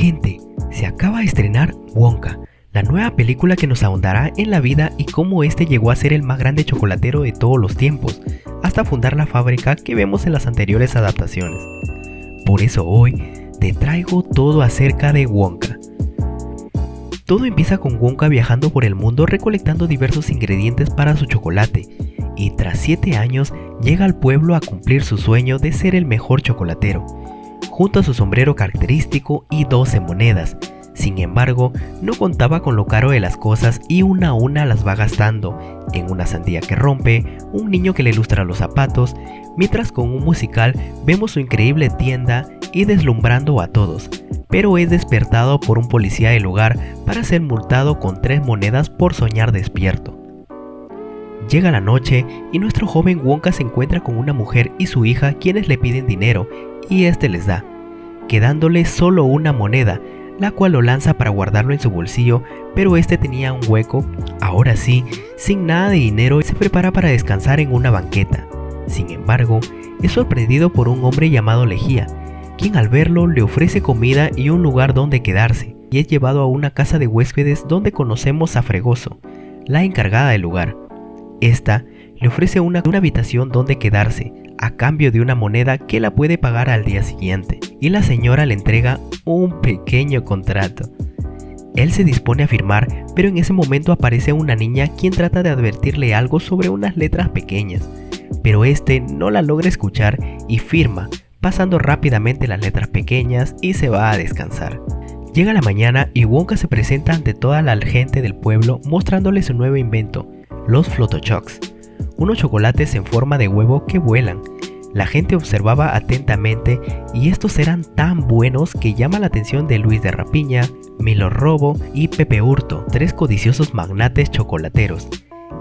Gente, se acaba de estrenar Wonka, la nueva película que nos ahondará en la vida y cómo este llegó a ser el más grande chocolatero de todos los tiempos, hasta fundar la fábrica que vemos en las anteriores adaptaciones. Por eso hoy te traigo todo acerca de Wonka. Todo empieza con Wonka viajando por el mundo recolectando diversos ingredientes para su chocolate, y tras 7 años llega al pueblo a cumplir su sueño de ser el mejor chocolatero, junto a su sombrero característico y 12 monedas. Sin embargo, no contaba con lo caro de las cosas y una a una las va gastando en una sandía que rompe, un niño que le lustra los zapatos, mientras con un musical vemos su increíble tienda y deslumbrando a todos, pero es despertado por un policía del lugar para ser multado con 3 monedas por soñar despierto. Llega la noche y nuestro joven Wonka se encuentra con una mujer y su hija quienes le piden dinero y este les da, quedándole solo una moneda, la cual lo lanza para guardarlo en su bolsillo, pero este tenía un hueco. Ahora sí, sin nada de dinero, se prepara para descansar en una banqueta. Sin embargo, es sorprendido por un hombre llamado Lejía, quien al verlo le ofrece comida y un lugar donde quedarse, y es llevado a una casa de huéspedes donde conocemos a Fregoso, la encargada del lugar. Esta le ofrece una habitación donde quedarse, a cambio de una moneda que la puede pagar al día siguiente, y la señora le entrega un pequeño contrato. Él se dispone a firmar, pero en ese momento aparece una niña quien trata de advertirle algo sobre unas letras pequeñas, pero este no la logra escuchar y firma, pasando rápidamente las letras pequeñas y se va a descansar. Llega la mañana y Wonka se presenta ante toda la gente del pueblo mostrándole su nuevo invento, los Flotochocs, unos chocolates en forma de huevo que vuelan. La gente observaba atentamente y estos eran tan buenos que llama la atención de Luis de Rapiña, Milo Robo y Pepe Hurto, 3 codiciosos magnates chocolateros,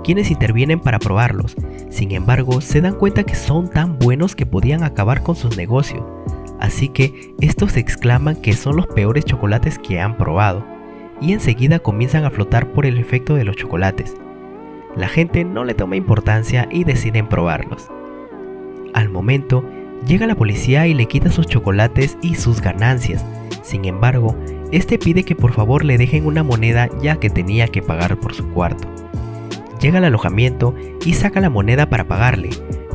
quienes intervienen para probarlos. Sin embargo, se dan cuenta que son tan buenos que podían acabar con sus negocios, así que estos exclaman que son los peores chocolates que han probado, y enseguida comienzan a flotar por el efecto de los chocolates. La gente no le toma importancia y deciden probarlos. Al momento, llega la policía y le quita sus chocolates y sus ganancias. Sin embargo, este pide que por favor le dejen una moneda ya que tenía que pagar por su cuarto. Llega al alojamiento y saca la moneda para pagarle,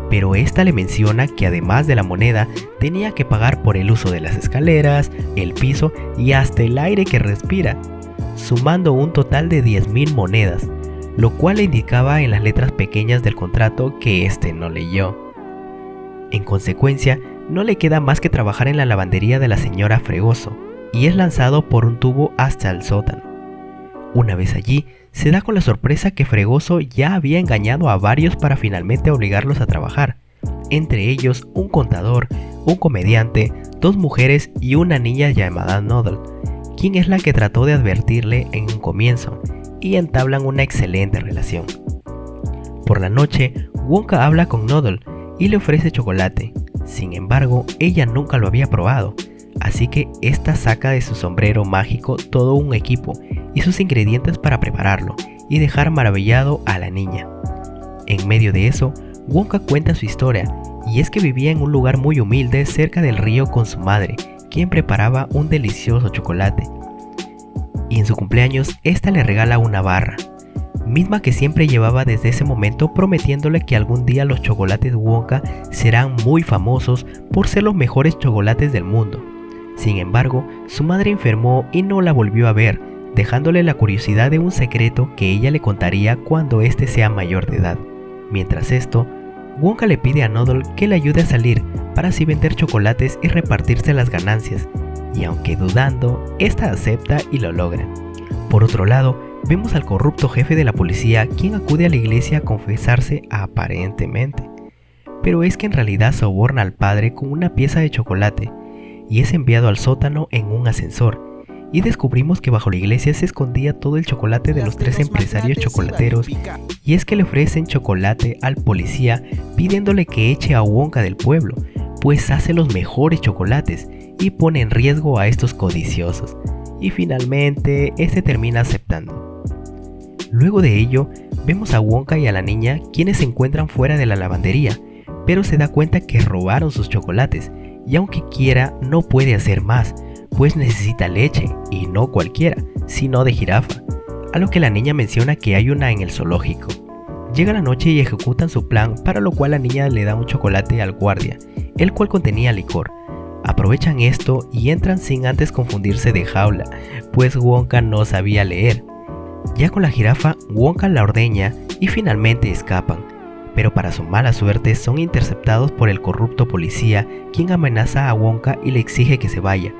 pero esta le menciona que además de la moneda tenía que pagar por el uso de las escaleras, el piso y hasta el aire que respira, sumando un total de 10,000 monedas, lo cual le indicaba en las letras pequeñas del contrato que este no leyó. En consecuencia, no le queda más que trabajar en la lavandería de la señora Fregoso, y es lanzado por un tubo hasta el sótano. Una vez allí, se da con la sorpresa que Fregoso ya había engañado a varios para finalmente obligarlos a trabajar, entre ellos un contador, un comediante, 2 mujeres y una niña llamada Noodle, quien es la que trató de advertirle en un comienzo, y entablan una excelente relación. Por la noche, Wonka habla con Noodle y le ofrece chocolate. Sin embargo, ella nunca lo había probado, así que esta saca de su sombrero mágico todo un equipo y sus ingredientes para prepararlo y dejar maravillado a la niña. En medio de eso, Wonka cuenta su historia, y es que vivía en un lugar muy humilde cerca del río con su madre, quien preparaba un delicioso chocolate. Y en su cumpleaños, esta le regala una barra, misma que siempre llevaba desde ese momento, prometiéndole que algún día los chocolates Wonka serán muy famosos por ser los mejores chocolates del mundo. Sin embargo, su madre enfermó y no la volvió a ver, dejándole la curiosidad de un secreto que ella le contaría cuando éste sea mayor de edad. Mientras esto, Wonka le pide a Noodle que le ayude a salir para así vender chocolates y repartirse las ganancias, y aunque dudando, esta acepta y lo logra. Por otro lado, vemos al corrupto jefe de la policía quien acude a la iglesia a confesarse aparentemente, pero es que en realidad soborna al padre con una pieza de chocolate y es enviado al sótano en un ascensor, y descubrimos que bajo la iglesia se escondía todo el chocolate de los 3 empresarios chocolateros, y es que le ofrecen chocolate al policía pidiéndole que eche a Wonka del pueblo, pues hace los mejores chocolates y pone en riesgo a estos codiciosos, y finalmente este termina aceptando. Luego de ello, vemos a Wonka y a la niña quienes se encuentran fuera de la lavandería, pero se da cuenta que robaron sus chocolates, y aunque quiera no puede hacer más, pues necesita leche, y no cualquiera, sino de jirafa, a lo que la niña menciona que hay una en el zoológico. Llega la noche y ejecutan su plan, para lo cual la niña le da un chocolate al guardia, el cual contenía licor. Aprovechan esto y entran sin antes confundirse de jaula, pues Wonka no sabía leer. Ya con la jirafa, Wonka la ordeña y finalmente escapan, pero para su mala suerte son interceptados por el corrupto policía, quien amenaza a Wonka y le exige que se vaya.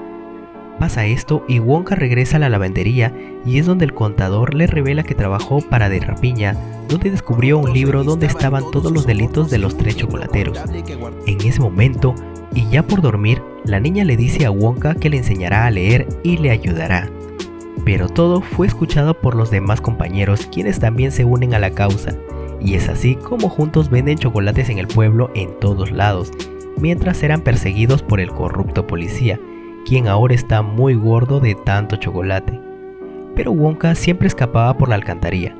Pasa esto y Wonka regresa a la lavandería y es donde el contador le revela que trabajó para De Rapiña, donde descubrió un libro donde estaban todos los delitos de los 3 chocolateros. En ese momento, y ya por dormir, la niña le dice a Wonka que le enseñará a leer y le ayudará. Pero todo fue escuchado por los demás compañeros, quienes también se unen a la causa, y es así como juntos venden chocolates en el pueblo en todos lados, mientras eran perseguidos por el corrupto policía, quien ahora está muy gordo de tanto chocolate. Pero Wonka siempre escapaba por la alcantarilla.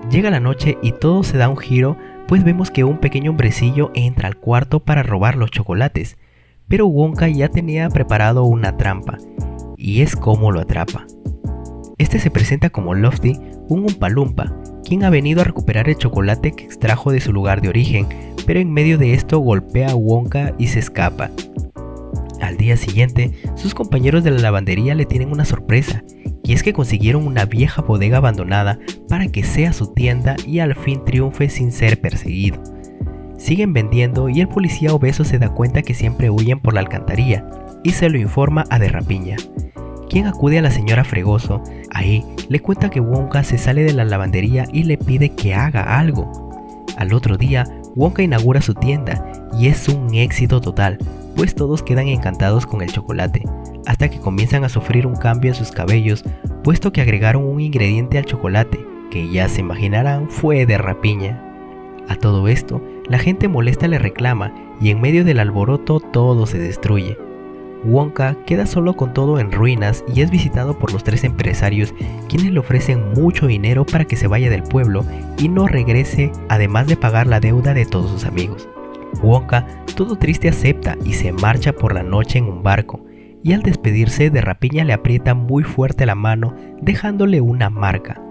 Llega la noche y todo se da un giro, pues vemos que un pequeño hombrecillo entra al cuarto para robar los chocolates, pero Wonka ya tenía preparado una trampa, y es como lo atrapa. Este se presenta como Lofty, un Oompa Loompa, quien ha venido a recuperar el chocolate que extrajo de su lugar de origen, pero en medio de esto golpea a Wonka y se escapa. Al día siguiente, sus compañeros de la lavandería le tienen una sorpresa, y es que consiguieron una vieja bodega abandonada para que sea su tienda y al fin triunfe sin ser perseguido. Siguen vendiendo y el policía obeso se da cuenta que siempre huyen por la alcantarilla y se lo informa a De Rapiña, quien acude a la señora Fregoso. Ahí le cuenta que Wonka se sale de la lavandería y le pide que haga algo. Al otro día, Wonka inaugura su tienda y es un éxito total, pues todos quedan encantados con el chocolate, hasta que comienzan a sufrir un cambio en sus cabellos, puesto que agregaron un ingrediente al chocolate, que ya se imaginarán fue De Rapiña. A todo esto, la gente molesta le reclama y en medio del alboroto todo se destruye. Wonka queda solo con todo en ruinas y es visitado por los 3 empresarios, quienes le ofrecen mucho dinero para que se vaya del pueblo y no regrese, además de pagar la deuda de todos sus amigos. Wonka, todo triste, acepta y se marcha por la noche en un barco, y al despedirse, De Rapiña le aprieta muy fuerte la mano, dejándole una marca.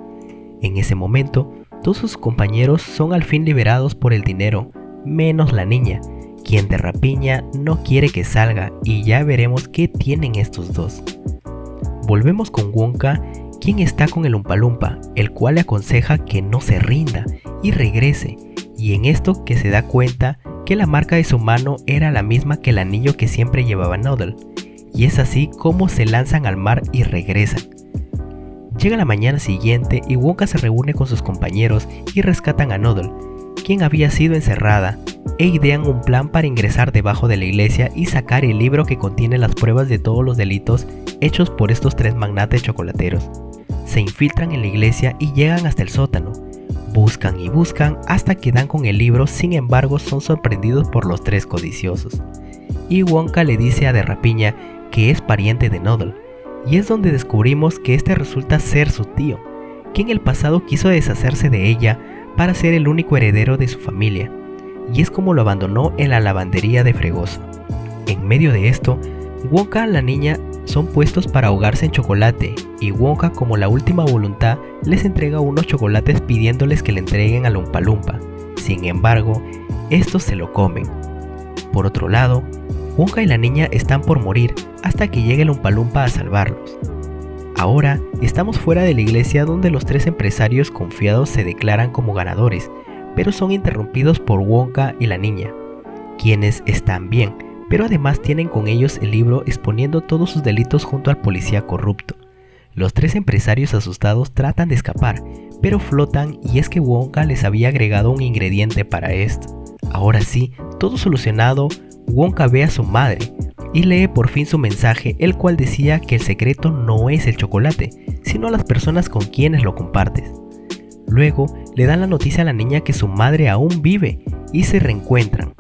En ese momento, todos sus compañeros son al fin liberados por el dinero, menos la niña, quien De Rapiña no quiere que salga, y ya veremos qué tienen estos dos. Volvemos con Wonka, quien está con el Oompa Loompa, el cual le aconseja que no se rinda y regrese, y en esto que se da cuenta que la marca de su mano era la misma que el anillo que siempre llevaba Noodle, y es así como se lanzan al mar y regresan. Llega la mañana siguiente y Wonka se reúne con sus compañeros y rescatan a Noodle, quien había sido encerrada, e idean un plan para ingresar debajo de la iglesia y sacar el libro que contiene las pruebas de todos los delitos hechos por estos 3 magnates chocolateros. Se infiltran en la iglesia y llegan hasta el sótano. Buscan y buscan hasta que dan con el libro, sin embargo son sorprendidos por los 3 codiciosos. Y Wonka le dice a De Rapiña que es pariente de Noodle, y es donde descubrimos que este resulta ser su tío, que en el pasado quiso deshacerse de ella para ser el único heredero de su familia, y es como lo abandonó en la lavandería de Fregoso. En medio de esto, Wonka y la niña son puestos para ahogarse en chocolate, y Wonka, como la última voluntad, les entrega unos chocolates pidiéndoles que le entreguen al Oompa Loompa. Sin embargo, estos se lo comen. Por otro lado, Wonka y la niña están por morir hasta que llegue el Oompa Loompa a salvarlos. Ahora estamos fuera de la iglesia, donde los 3 empresarios confiados se declaran como ganadores, pero son interrumpidos por Wonka y la niña, quienes están bien, pero además tienen con ellos el libro exponiendo todos sus delitos junto al policía corrupto. Los 3 empresarios asustados tratan de escapar, pero flotan, y es que Wonka les había agregado un ingrediente para esto. Ahora sí, todo solucionado, Wonka ve a su madre y lee por fin su mensaje, el cual decía que el secreto no es el chocolate, sino las personas con quienes lo compartes. Luego le dan la noticia a la niña que su madre aún vive y se reencuentran.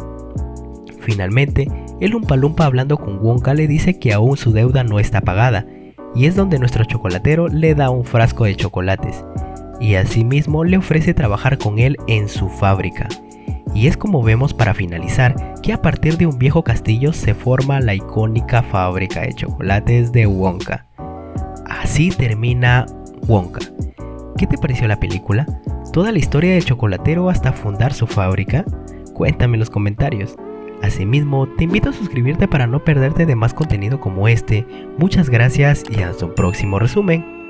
Finalmente, el Oompa Loompa, hablando con Wonka, le dice que aún su deuda no está pagada, y es donde nuestro chocolatero le da un frasco de chocolates, y asimismo le ofrece trabajar con él en su fábrica. Y es como vemos para finalizar que a partir de un viejo castillo se forma la icónica fábrica de chocolates de Wonka. Así termina Wonka. ¿Qué te pareció la película? ¿Toda la historia del chocolatero hasta fundar su fábrica? Cuéntame en los comentarios. Asimismo, te invito a suscribirte para no perderte de más contenido como este. Muchas gracias y hasta un próximo resumen.